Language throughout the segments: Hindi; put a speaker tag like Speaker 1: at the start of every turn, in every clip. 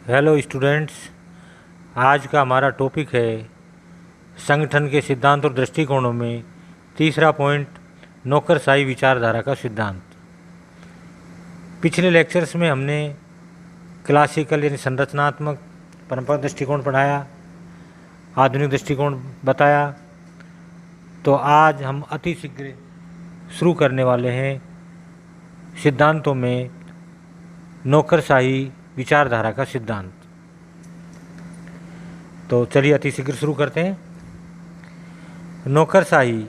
Speaker 1: Hello students. आज का हमारा टॉपिक है संगठन के सिद्धांत और दृष्टिकोणों में तीसरा पॉइंट, नौकरशाही विचारधारा का सिद्धांत। पिछले लेक्चर्स में हमने क्लासिकल यानी संरचनात्मक परंपरा दृष्टिकोण पढ़ाया, आधुनिक दृष्टिकोण बताया। तो आज हम अति शीघ्र शुरू करने वाले हैं सिद्धांतों में नौकरशाही विचारधारा का सिद्धांत। तो चलिए अति शीघ्र शुरू करते हैं। नौकरशाही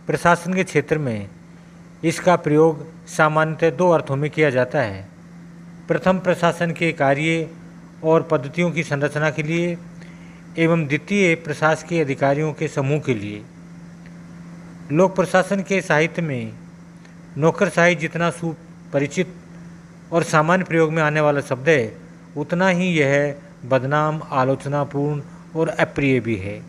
Speaker 1: प्रशासन के क्षेत्र में इसका प्रयोग सामान्यतः दो अर्थों में किया जाता है। प्रथम, प्रशासन के कार्य और पद्धतियों की संरचना के लिए, एवं द्वितीय, प्रशासकीय अधिकारियों के समूह के लिए। लोक प्रशासन के साहित्य में नौकरशाही जितना सुपरिचित और सामान्य प्रयोग में आने वाला शब्द है, उतना ही यह बदनाम, आलोचनापूर्ण और अप्रिय भी है।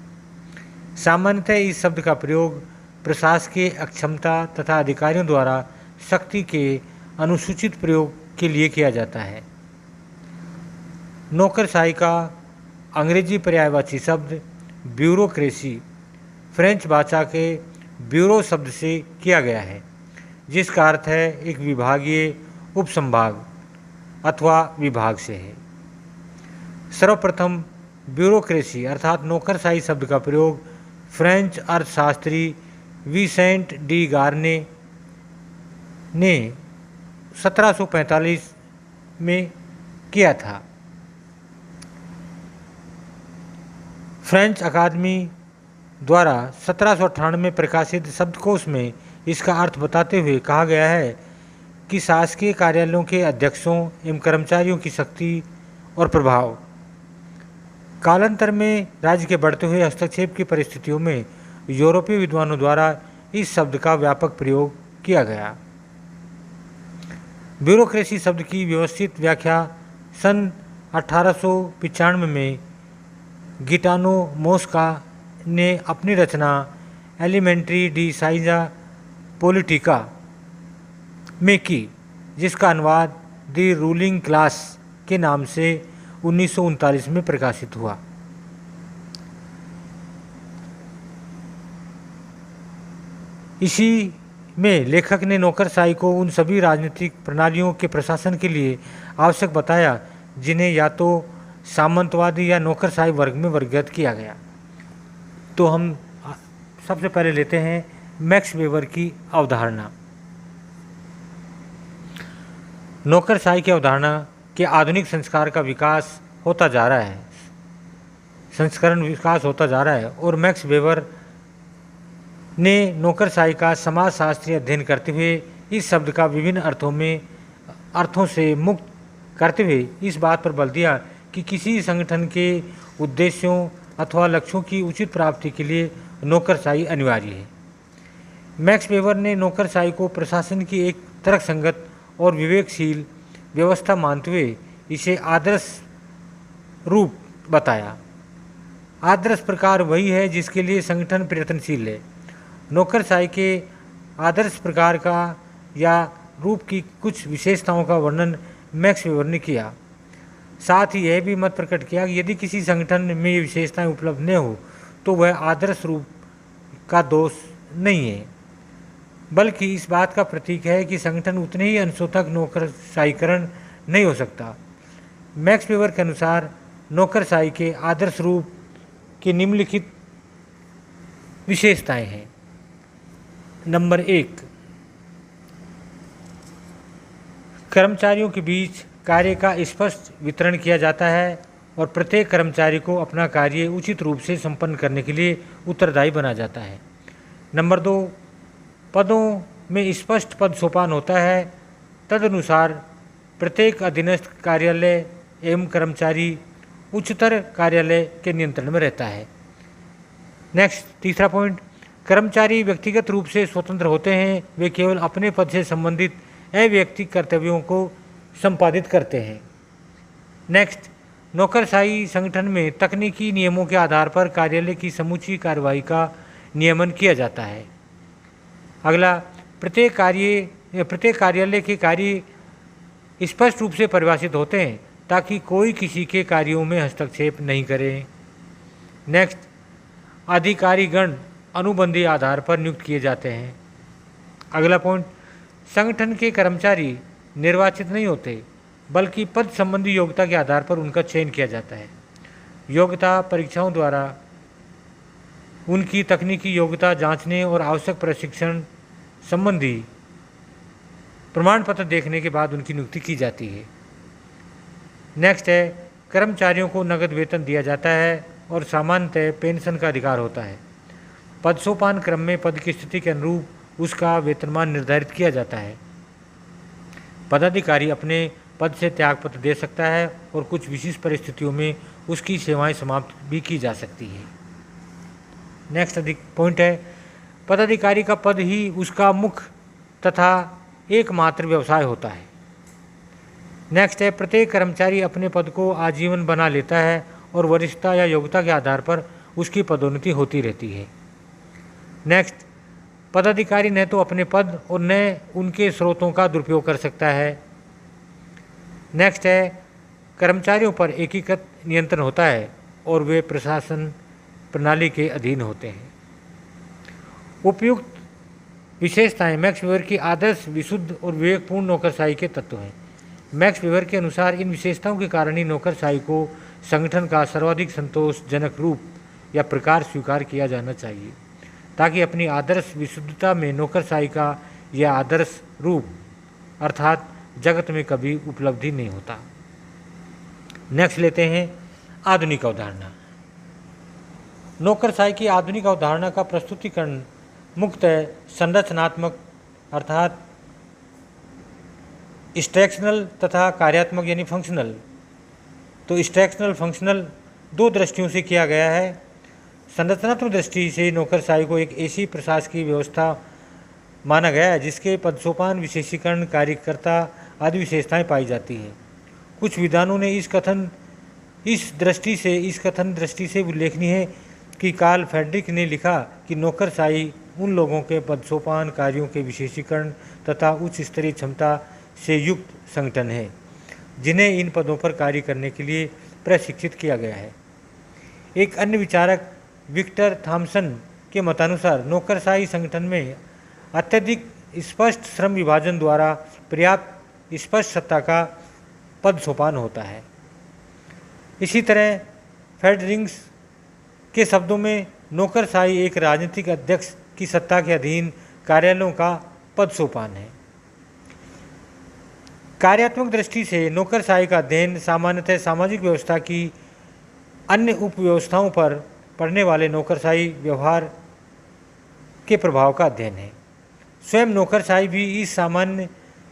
Speaker 1: सामान्यतः इस शब्द का प्रयोग प्रशासकीय अक्षमता तथा अधिकारियों द्वारा शक्ति के अनुचित प्रयोग के लिए किया जाता है। नौकरशाही का अंग्रेजी पर्यायवाची शब्द ब्यूरोक्रेसी फ्रेंच भाषा के ब्यूरो शब्द से किया गया है, जिसका अर्थ है एक विभागीय उपसंभाग अथवा विभाग से है। सर्वप्रथम ब्यूरोक्रेसी अर्थात नौकरशाही शब्द का प्रयोग फ्रेंच अर्थशास्त्री विसेंट डी गार्ने ने 1745 में किया था। फ्रेंच अकादमी द्वारा 1798 में प्रकाशित शब्दकोश में इसका अर्थ बताते हुए कहा गया है कि शासकीय कार्यालयों के अध्यक्षों एवं कर्मचारियों की शक्ति और प्रभाव। कालांतर में राज्य के बढ़ते हुए हस्तक्षेप की परिस्थितियों में यूरोपीय विद्वानों द्वारा इस शब्द का व्यापक प्रयोग किया गया। ब्यूरोक्रेसी शब्द की व्यवस्थित व्याख्या सन 1895 में गिटानो मोस्का ने अपनी रचना एलिमेंट्री डी साइंजा पॉलिटिका में की, जिसका अनुवाद द रूलिंग क्लास के नाम से 1939 में प्रकाशित हुआ। इसी में लेखक ने नौकरशाही को उन सभी राजनीतिक प्रणालियों के प्रशासन के लिए आवश्यक बताया जिन्हें या तो सामंतवादी या नौकरशाही वर्ग में वर्गीकृत किया गया। तो हम सबसे पहले लेते हैं मैक्स वेबर की अवधारणा। नौकरशाही की अवधारणा के आधुनिक संस्कार का विकास होता जा रहा है, संस्करण विकास होता जा रहा है, और मैक्स वेबर ने नौकरशाही का समाजशास्त्रीय अध्ययन करते हुए इस शब्द का विभिन्न अर्थों से मुक्त करते हुए इस बात पर बल दिया कि किसी संगठन के उद्देश्यों अथवा लक्ष्यों की उचित प्राप्ति के लिए नौकरशाही अनिवार्य है। मैक्स वेबर ने नौकरशाही को प्रशासन की एक तर्कसंगत और विवेकशील व्यवस्था मानते हुए इसे आदर्श रूप बताया। आदर्श प्रकार वही है जिसके लिए संगठन प्रयत्नशील है। नौकरशाही के आदर्श प्रकार का या रूप की कुछ विशेषताओं का वर्णन मैक्स वेबर ने किया। साथ ही यह भी मत प्रकट किया कि यदि किसी संगठन में ये विशेषताएं उपलब्ध न हो तो वह आदर्श रूप का दोष नहीं है, बल्कि इस बात का प्रतीक है कि संगठन उतने ही अंशों तक नौकरशाहीकरण नहीं हो सकता। मैक्स वेबर के अनुसार नौकरशाही के आदर्श रूप की निम्नलिखित विशेषताएं हैं। नंबर 1, कर्मचारियों के बीच कार्य का स्पष्ट वितरण किया जाता है और प्रत्येक कर्मचारी को अपना कार्य उचित रूप से संपन्न करने के लिए उत्तरदायी बना जाता है। नंबर 2, पदों में स्पष्ट पद सोपान होता है। तदनुसार प्रत्येक अधीनस्थ कार्यालय एवं कर्मचारी उच्चतर कार्यालय के नियंत्रण में रहता है। नेक्स्ट, तीसरा पॉइंट, कर्मचारी व्यक्तिगत रूप से स्वतंत्र होते हैं। वे केवल अपने पद से संबंधित अवैयक्तिक कर्तव्यों को संपादित करते हैं। नेक्स्ट, नौकरशाही संगठन में तकनीकी नियमों के आधार पर कार्यालय की समूची कार्रवाई का नियमन किया जाता है। अगला, प्रत्येक कार्यालय के कार्य स्पष्ट रूप से परिभाषित होते हैं ताकि कोई किसी के कार्यों में हस्तक्षेप नहीं करे। नेक्स्ट, अधिकारीगण अनुबंधी आधार पर नियुक्त किए जाते हैं। अगला पॉइंट, संगठन के कर्मचारी निर्वाचित नहीं होते बल्कि पद संबंधी योग्यता के आधार पर उनका चयन किया जाता है। योग्यता परीक्षाओं द्वारा उनकी तकनीकी योग्यता जांचने और आवश्यक प्रशिक्षण संबंधी प्रमाण पत्र देखने के बाद उनकी नियुक्ति की जाती है। नेक्स्ट है, कर्मचारियों को नगद वेतन दिया जाता है और सामान्यतः पेंशन का अधिकार होता है। पद सोपान क्रम में पद की स्थिति के अनुरूप उसका वेतनमान निर्धारित किया जाता है। पदाधिकारी अपने पद से त्यागपत्र दे सकता है और कुछ विशेष परिस्थितियों में उसकी सेवाएं समाप्त भी की जा सकती है। नेक्स्ट अधिक पॉइंट है, पदाधिकारी का पद ही उसका मुख्य तथा एकमात्र व्यवसाय होता है। नेक्स्ट है, प्रत्येक कर्मचारी अपने पद को आजीवन बना लेता है और वरिष्ठता या योग्यता के आधार पर उसकी पदोन्नति होती रहती है। नेक्स्ट, पदाधिकारी न तो अपने पद और न उनके स्रोतों का दुरुपयोग कर सकता है। नेक्स्ट है, कर्मचारियों पर एकीकृत नियंत्रण होता है और वे प्रशासन प्रणाली के अधीन होते हैं। उपयुक्त विशेषताएं मैक्स वेबर की आदर्श, विशुद्ध और विवेकपूर्ण नौकरशाही के तत्व हैं। मैक्स वेबर के अनुसार इन विशेषताओं के कारण ही नौकरशाही को संगठन का सर्वाधिक संतोषजनक रूप या प्रकार स्वीकार किया जाना चाहिए, ताकि अपनी आदर्श विशुद्धता में नौकरशाही का यह आदर्श रूप अर्थात जगत में कभी उपलब्धि नहीं होता। नेक्स्ट लेते हैं आधुनिक अवधारणा। नौकरशाही की आधुनिक अवधारणा का प्रस्तुतिकरण मुख्यतः संरचनात्मक अर्थात इंस्ट्रक्शनल तथा कार्यात्मक यानी फंक्शनल। तो इंस्ट्रक्शनल फंक्शनल दो दृष्टियों से किया गया है। संरचनात्मक दृष्टि से नौकरशाही को एक ऐसी प्रशासकीय व्यवस्था माना गया है जिसके पदसोपान, विशेषीकरण, कार्यकर्ता आदि विशेषताएं पाई जाती हैं। कुछ विद्वानों ने इस कथन दृष्टि से उल्लेखनीय है कि कार्ल फ्रेडरिक ने लिखा कि नौकरशाही उन लोगों के पदसोपान, कार्यों के विशेषीकरण तथा उच्च स्तरीय क्षमता से युक्त संगठन है जिन्हें इन पदों पर कार्य करने के लिए प्रशिक्षित किया गया है। एक अन्य विचारक विक्टर थॉमसन के मतानुसार नौकरशाही संगठन में अत्यधिक स्पष्ट श्रम विभाजन द्वारा पर्याप्त स्पष्ट सत्ता का पद सोपान होता है। इसी तरह फ्रेडरिक्स के शब्दों में नौकरशाही एक राजनीतिक अध्यक्ष की सत्ता के अधीन कार्यालयों का पद सोपान है। कार्यात्मक दृष्टि से नौकरशाही का अध्ययन सामान्यतः सामाजिक व्यवस्था की अन्य उपव्यवस्थाओं पर पड़ने वाले नौकरशाही व्यवहार के प्रभाव का अध्ययन है। स्वयं नौकरशाही भी इस सामान्य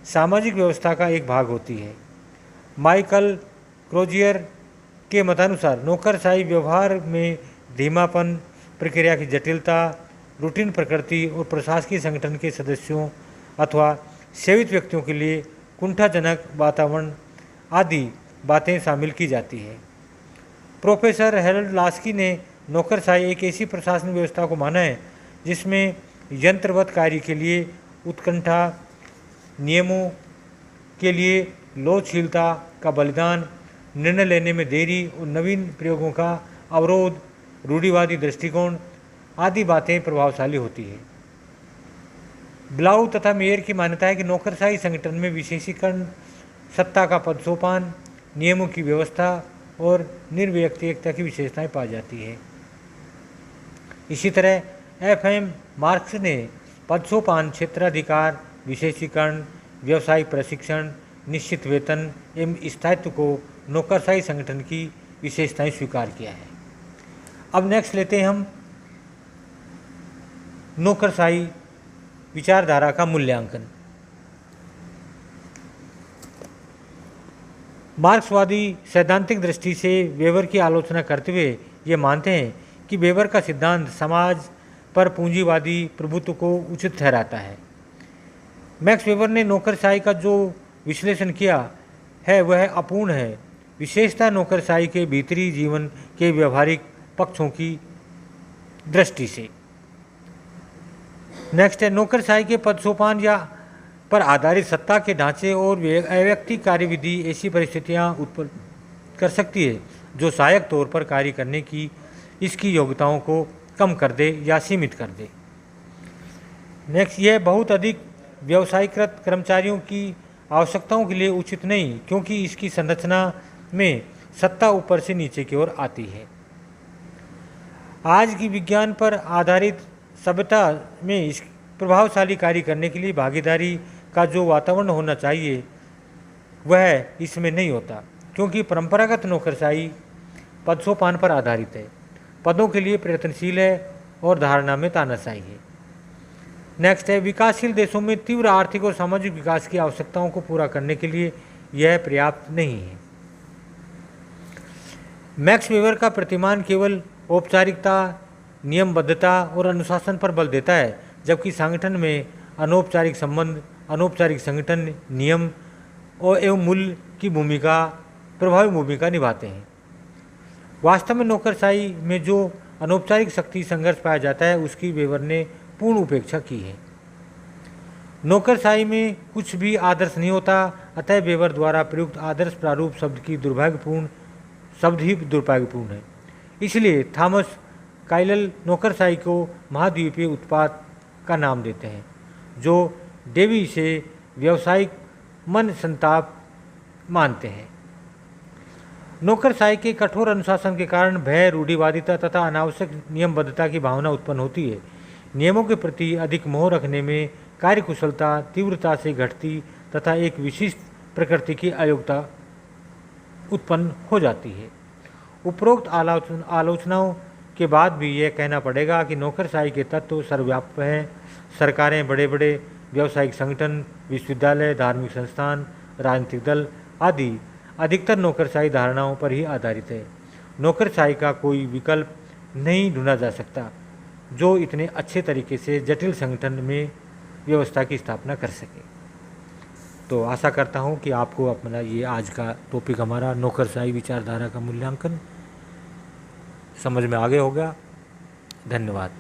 Speaker 1: सामाजिक व्यवस्था का एक भाग होती है। माइकल क्रोजियर के मतानुसार नौकरशाही व्यवहार में धीमापन, प्रक्रिया की जटिलता, रूटीन प्रकृति और प्रशासकीय संगठन के सदस्यों अथवा सेवित व्यक्तियों के लिए कुंठाजनक वातावरण आदि बातें शामिल की जाती है। प्रोफेसर हेरल्ड लास्की ने नौकरशाही एक ऐसी प्रशासन व्यवस्था को माना है जिसमें यंत्रवत कार्य के लिए उत्कंठा, नियमों के लिए लोचशीलता का बलिदान, निर्णय लेने में देरी और नवीन प्रयोगों का अवरोध, रूढ़िवादी दृष्टिकोण आदि बातें प्रभावशाली होती है। ब्लाउ तथा मेयर की मान्यता है कि नौकरशाही संगठन में विशेषीकरण, सत्ता का पदसोपान, नियमों की व्यवस्था और निर्व्यक्तिकता की विशेषताएं पाई जाती है। इसी तरह एफ.एम. मार्क्स ने पदसोपान, क्षेत्राधिकार, विशेषीकरण, व्यावसायिक प्रशिक्षण, निश्चित वेतन एवं स्थायित्व को नौकरशाही संगठन की विशेषताएं स्वीकार किया है। अब नेक्स्ट लेते हैं हम नौकरशाही विचारधारा का मूल्यांकन। मार्क्सवादी सैद्धांतिक दृष्टि से वेबर की आलोचना करते हुए ये मानते हैं कि वेबर का सिद्धांत समाज पर पूंजीवादी प्रभुत्व को उचित ठहराता है। मैक्स वेबर ने नौकरशाही का जो विश्लेषण किया है वह अपूर्ण है, विशेषतः नौकरशाही के भीतरी जीवन के व्यवहारिक पक्षों की दृष्टि से। नेक्स्ट है नौकरशाही के पदसोपान या पर आधारित सत्ता के ढांचे और अव्यक्तिक कार्यविधि ऐसी परिस्थितियां कर सकती है, जो सहायक तौर पर कार्य करने की इसकी योग्यताओं को कम कर दे या सीमित कर दे। नेक्स्ट, यह बहुत अधिक व्यवसायीकृत कर्मचारियों की आवश्यकताओं के लिए उचित नहीं, क्योंकि इसकी संरचना में सत्ता ऊपर से नीचे की ओर आती है। आज की विज्ञान पर आधारित सभ्यता में इस प्रभावशाली कार्य करने के लिए भागीदारी का जो वातावरण होना चाहिए वह इसमें नहीं होता, क्योंकि परंपरागत नौकरशाही पदसोपान पर आधारित है, पदों के लिए प्रयत्नशील है और धारणा में तानाशाही है। नेक्स्ट है, विकासशील देशों में तीव्र आर्थिक और सामाजिक विकास की आवश्यकताओं को पूरा करने के लिए यह पर्याप्त नहीं है। मैक्स वेबर का प्रतिमान केवल औपचारिकता, नियमबद्धता और अनुशासन पर बल देता है, जबकि संगठन में अनौपचारिक संबंध, अनौपचारिक संगठन, नियम और एवं मूल्य की प्रभावी भूमिका निभाते हैं। वास्तव में नौकरशाही में जो अनौपचारिक शक्ति संघर्ष पाया जाता है उसकी वेबर ने पूर्ण उपेक्षा की है। नौकरशाही में कुछ भी आदर्श नहीं होता, अतः वेबर द्वारा प्रयुक्त आदर्श प्रारूप शब्द ही दुर्भाग्यपूर्ण है। इसलिए थॉमस काइलल नौकरशाही को महाद्वीपीय उत्पाद का नाम देते हैं, जो डेवी इसे व्यावसायिक मन संताप मानते हैं। नौकरशाही के कठोर अनुशासन के कारण भय, रूढ़िवादिता तथा अनावश्यक नियमबद्धता की भावना उत्पन्न होती है। नियमों के प्रति अधिक मोह रखने में कार्यकुशलता तीव्रता से घटती तथा एक विशिष्ट प्रकृति की अयोग्यता उत्पन्न हो जाती है। उपरोक्त आलोचनाओं के बाद भी यह कहना पड़ेगा कि नौकरशाही के तत्व सर्वव्यापक हैं। सरकारें, बड़े बड़े व्यावसायिक संगठन, विश्वविद्यालय, धार्मिक संस्थान, राजनीतिक दल आदि अधिकतर नौकरशाही धारणाओं पर ही आधारित है। नौकरशाही का कोई विकल्प नहीं ढूंढा जा सकता जो इतने अच्छे तरीके से जटिल संगठन में व्यवस्था की स्थापना कर सके। तो आशा करता हूँ कि आपको अपना ये आज का टॉपिक हमारा नौकरशाही विचारधारा का मूल्यांकन समझ में आ गया होगा। धन्यवाद।